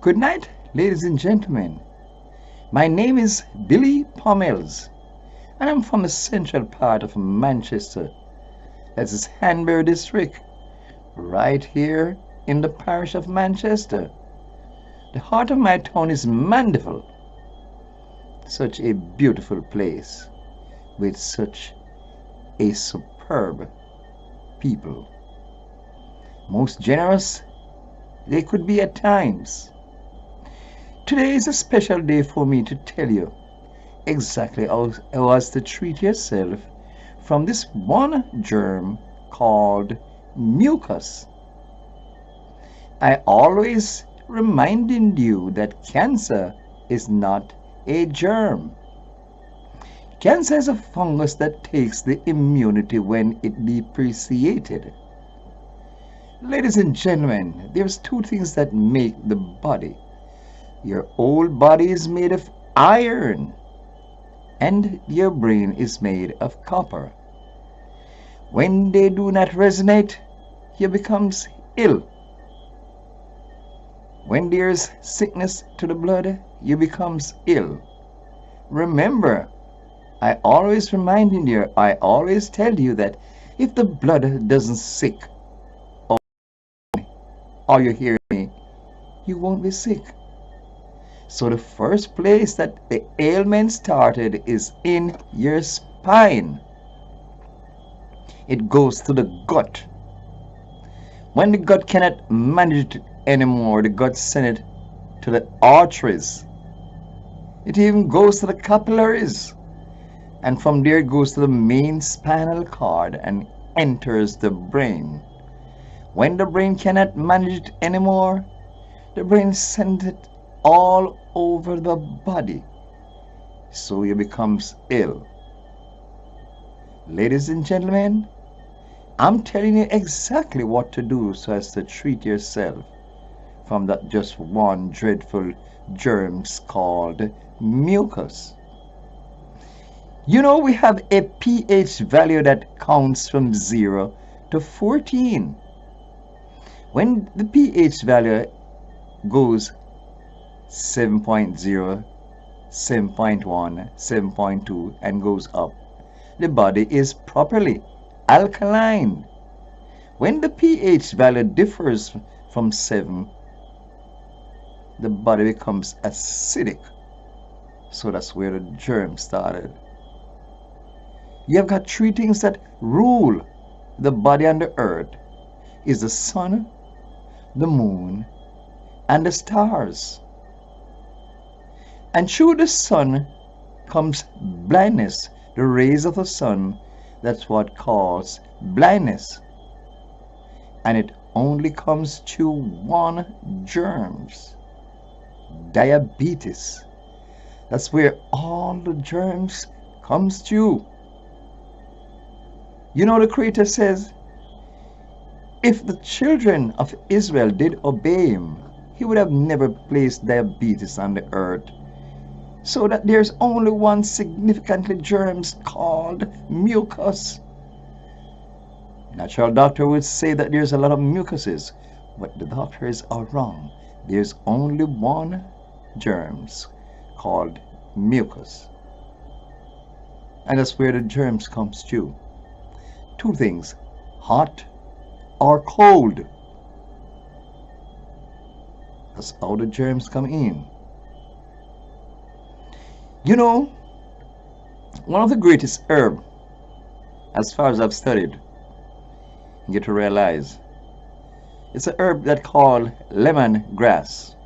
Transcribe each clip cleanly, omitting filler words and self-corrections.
Good night, ladies and gentlemen. My name is Billy Pommells, and I'm from the central part of Manchester. That is Hanbury District, right here in the parish of Manchester. The heart of my town is Mandeville, such a beautiful place with such a superb people. Most generous they could be at times. Today is a special day for me to tell you exactly how as to treat yourself from this one germ called mucus. I always reminding you that cancer is not a germ. Cancer is a fungus that takes the immunity when it depreciated. Ladies and gentlemen, there's two things that make the body. Your whole body is made of iron, and your brain is made of copper. When they do not resonate, you becomes ill. When there's sickness to the blood, you becomes ill. Remember, I always tell you that if the blood doesn't sick, or you hear me, you won't be sick. So the first place that the ailment started is in your spine. It goes to the gut. When the gut cannot manage it anymore, the gut sends it to the arteries. It even goes to the capillaries. And from there it goes to the main spinal cord and enters the brain. When the brain cannot manage it anymore, the brain sends it all over the body. So you becomes ill. Ladies and gentlemen, I'm telling you exactly what to do so as to treat yourself from that just one dreadful germs called mucus. You know, we have a pH value that counts from 0 to 14. When the pH value goes 7.0, 7.1, 7.2 and goes up, the body is properly alkaline. When the pH value differs from 7, the body becomes acidic. So that's where the germ started. You have got three things that rule the body on the earth is the sun, the moon, and the stars. And through the sun comes blindness. The rays of the sun, that's what causes blindness. And it only comes to one germs, diabetes. That's where all the germs comes to. You know, the Creator says, if the children of Israel did obey him, he would have never placed diabetes on the earth. So that there's only one significantly germs called mucus. Natural doctor would say that there's a lot of mucuses, but the doctors are wrong. There's only one germs called mucus. And that's where the germs comes to. Two things, hot or cold. That's how the germs come in. You know, one of the greatest herbs, as far as I've studied, you get to realize, it's a herb that called lemongrass.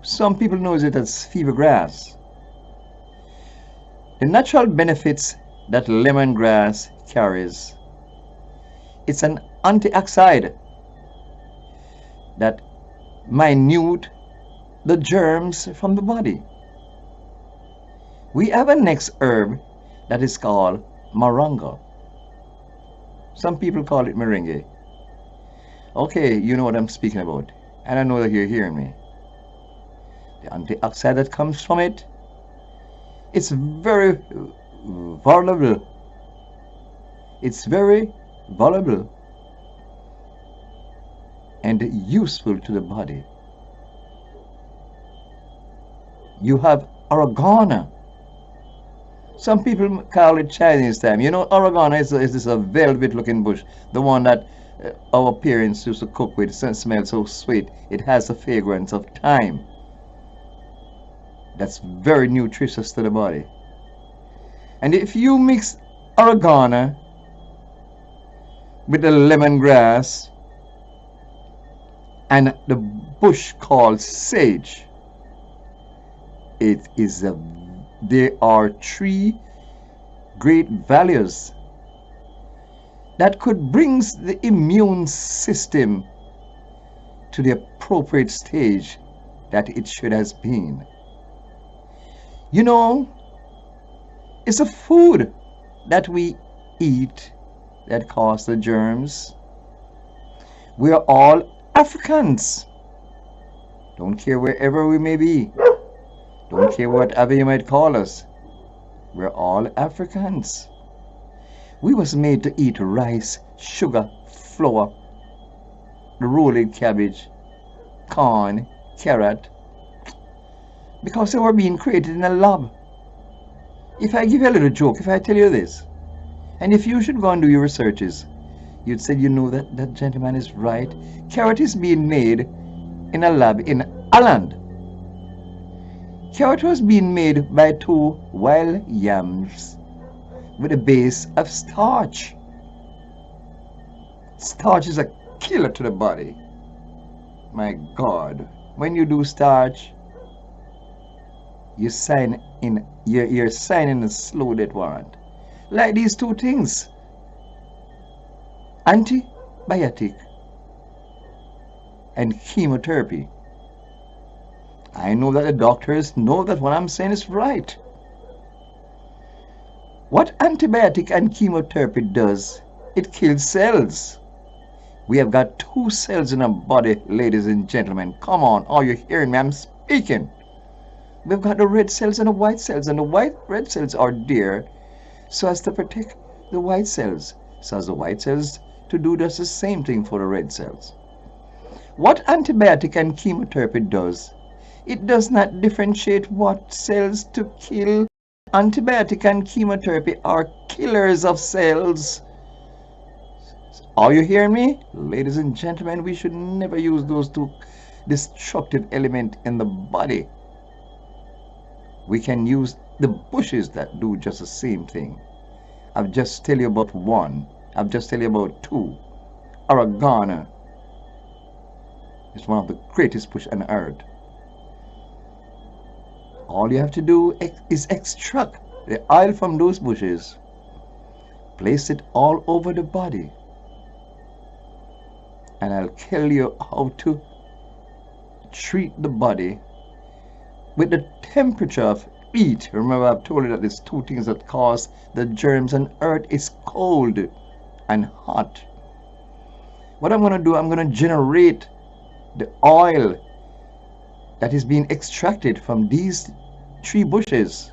Some people knows it as fever grass. The natural benefits that lemongrass carries, it's an antioxidant that minute the germs from the body. We have a next herb that is called moringa. Some people call it merengue. Okay, you know what I'm speaking about, and I know that you're hearing me. The antioxidant that comes from it, it's very vulnerable. It's very valuable and useful to the body. You have oregano. Some people call it Chinese thyme. You know, oregano is this a velvet looking bush, the one that our parents used to cook with. It smells so sweet. It has the fragrance of thyme. That's very nutritious to the body. And if you mix oregano with the lemongrass and the bush called sage, there are three great values that could bring the immune system to the appropriate stage that it should have been. You know, it's a food that we eat that causes the germs. We are all Africans. Don't care wherever we may be. Don't care whatever you might call us. We're all Africans. We was made to eat rice, sugar, flour, the rolled cabbage, corn, carrot, because they were being created in a lab. If I give you a little joke, if I tell you this, and if you should go and do your researches, you'd say, you know, that gentleman is right. Carrot is being made in a lab in Holland. Carrot was being made by 2 wild yams with a base of starch. Starch is a killer to the body. My God, when you do starch, you're signing a slow death warrant. Like these two things, antibiotic and chemotherapy. I know that the doctors know that what I'm saying is right. What antibiotic and chemotherapy does, it kills cells. We have got 2 cells in our body, ladies and gentlemen. Come on, are you hearing me? I'm speaking. We've got the red cells and the white cells, and the red cells are there so as to protect the white cells, so as the white cells to do just the same thing for the red cells. What antibiotic and chemotherapy does, it does not differentiate what cells to kill. Antibiotic and chemotherapy are killers of cells. Are you hearing me? Ladies and gentlemen, we should never use those 2 destructive elements in the body. We can use the bushes that do just the same thing. I've just tell you about 1. I've just tell you about 2. Oregano is one of the greatest bush on earth. All you have to do is extract the oil from those bushes, place it all over the body, and I'll tell you how to treat the body with the temperature of heat. Remember, I've told you that there's 2 things that cause the germs, and earth is cold and hot. What I'm going to do, I'm going to generate the oil that is being extracted from these 3 bushes,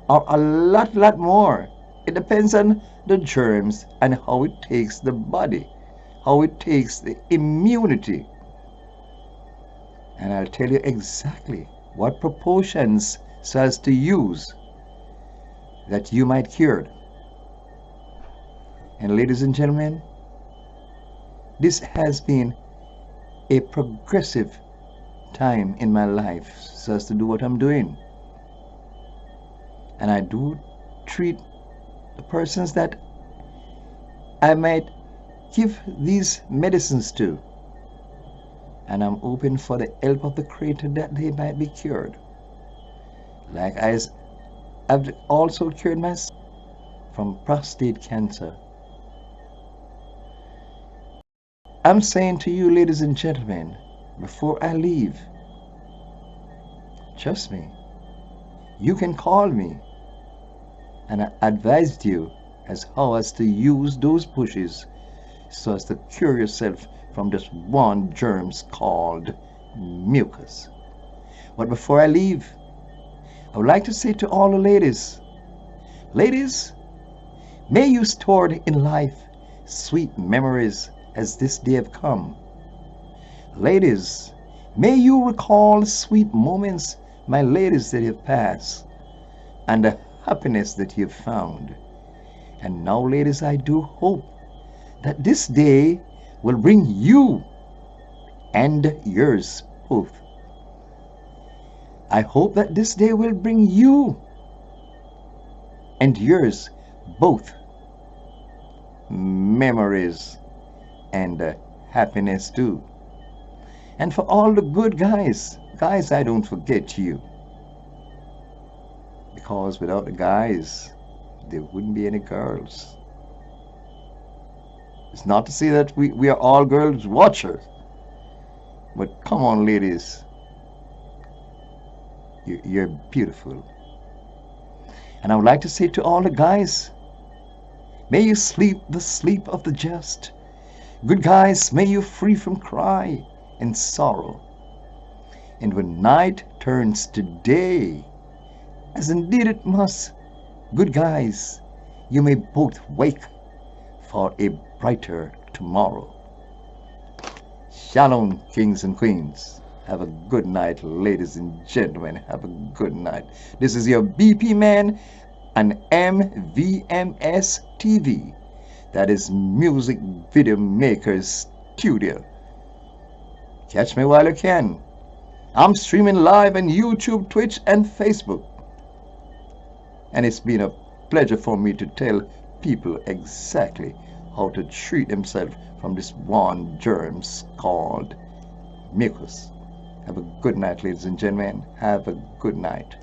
or a lot more. It depends on the germs and how it takes the body, how it takes the immunity. And I'll tell you exactly what proportions so as to use that you might cure it. And ladies and gentlemen, this has been a progressive time in my life so as to do what I'm doing. And I do treat the persons that I might give these medicines to. And I'm open for the help of the Creator that they might be cured. Like I've also cured myself from prostate cancer. I'm saying to you, ladies and gentlemen, before I leave, trust me, you can call me and I advised you as to use those bushes so as to cure yourself from this one germs called mucus. But before I leave, I would like to say to all the ladies, may you store in life sweet memories as this day have come. Ladies, may you recall sweet moments my ladies that you've passed, and the happiness that you've found. And now, ladies, I do hope that this day will bring you and yours both. I hope that this day will bring you and yours both memories and happiness too. And for all the good guys, I don't forget you. Because without the guys, there wouldn't be any girls. It's not to say that we are all girls watchers. But come on, ladies. You're beautiful. And I would like to say to all the guys, may you sleep the sleep of the just. Good guys, may you free from cry and sorrow. And when night turns to day, as indeed it must, good guys, you may both wake for a brighter tomorrow. Shalom, kings and queens. Have a good night, ladies and gentlemen. Have a good night. This is your BP man on MVMS TV. That is Music Video Makers Studio. Catch me while you can. I'm streaming live on YouTube, Twitch, and Facebook. And it's been a pleasure for me to tell people exactly how to treat themselves from this one germ called mucus. Have a good night, ladies and gentlemen. Have a good night.